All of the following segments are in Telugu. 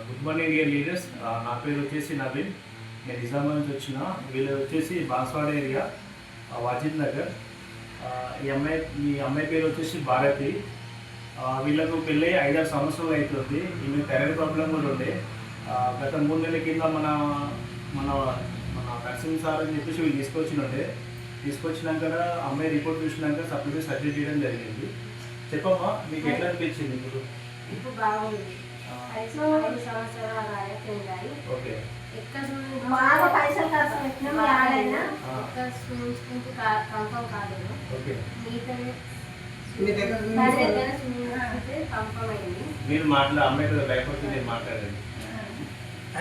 Good morning dear leaders. నా పేరు వచ్చేసి నవీన్. నేను నిజామాబాద్ నుంచి వచ్చిన. వీళ్ళు వచ్చేసి బాన్స్వాడ ఏరియా, వాజిద్ నగర్. ఈ అమ్మాయి పేరు వచ్చేసి భారతి. వీళ్ళకు పెళ్ళి 5-6 సంవత్సరాలు అవుతుంది. ఈమె థైరాయిడ్ ప్రాబ్లం కూడా ఉండే. గత 3 నెలల కింద మన మన మన నర్సింగ్ సార్ అని చెప్పేసి వీళ్ళు తీసుకొచ్చినాక అమ్మాయి రిపోర్ట్ చూసినాక సపరేట్ సర్జరీ చేయడం జరిగింది. చెప్పమ్మా, మీకు ఎట్లా అనిపించింది? ఇప్పుడు బాగుంది. 5 సంవత్సరాలు అయిపోయింది. ఓకే. బాగా పైసలు ఖర్చు పెట్టినాం. యాడైనా ఎక్కడ చూసుకుంటూ కన్ఫర్మ్ కాలేదు. ఓకే. కన్ఫర్మ్ అయింది. మీరు అమ్మాయి భయపడుతూ మీరు మాట్లాడండి.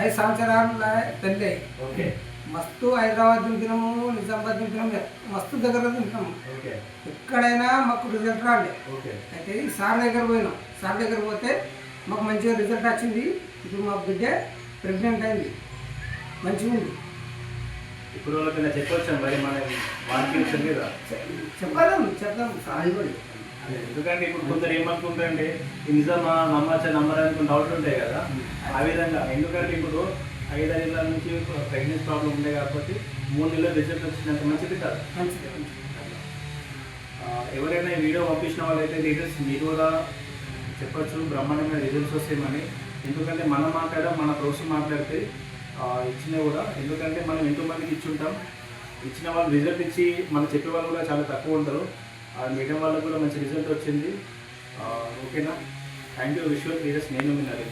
5 సంవత్సరాల పెళ్ళి. ఓకే. మస్తు హైదరాబాద్ తింటున్నాము, నిజామాబాద్ తింటున్నాము, మస్తు దగ్గర తింటున్నాము. ఓకే. ఎక్కడైనా మాకు రిజల్ట్ రాలే. ఓకే. అయితే ఈ సార్ దగ్గర పోయినాం. సార్ దగ్గర పోతే మాకు మంచిగా రిజల్ట్ వచ్చింది. ఇప్పుడు మా బిడ్డ ప్రెగ్నెంట్ అయింది, మంచిగా ఉంది. ఇప్పుడు వాళ్ళకైనా చెప్పొచ్చా మరి మన వానికి తెలియదా? చెప్దాం సార్ కూడా. ఎందుకంటే ఇప్పుడు కొందరు ఏమనుకుంటారంటే నిజమా నమ్మరా అనుకుని డౌట్లు ఉంటాయి కదా, ఆ విధంగా. ఎందుకంటే ఇప్పుడు 5 ఏళ్ళ నుంచి ప్రెగ్నెన్సీ ప్రాబ్లం ఉండే కాబట్టి 3 నెలల రిజల్ట్ వచ్చినంత మంచిది కాదు. ఎవరైనా ఈ వీడియో పంపించిన వాళ్ళైతే లీడర్స్ మీరు కూడా చెప్పచ్చు, బ్రహ్మాండమైన రిజల్ట్స్ వస్తాయని. ఎందుకంటే మనం మన ప్రోత్సాహం మాట్లాడితే ఇచ్చినా కూడా, ఎందుకంటే మనం ఎంతోమందికి ఇచ్చుంటాం. ఇచ్చిన వాళ్ళు రిజల్ట్ ఇచ్చి మనం చెప్పే వాళ్ళు కూడా చాలా తక్కువ ఉంటారు. మీడియం వాళ్ళకు కూడా మంచి రిజల్ట్ వచ్చింది. ఓకేనా? Thank you. Wish you leaders. నేను వినాలి.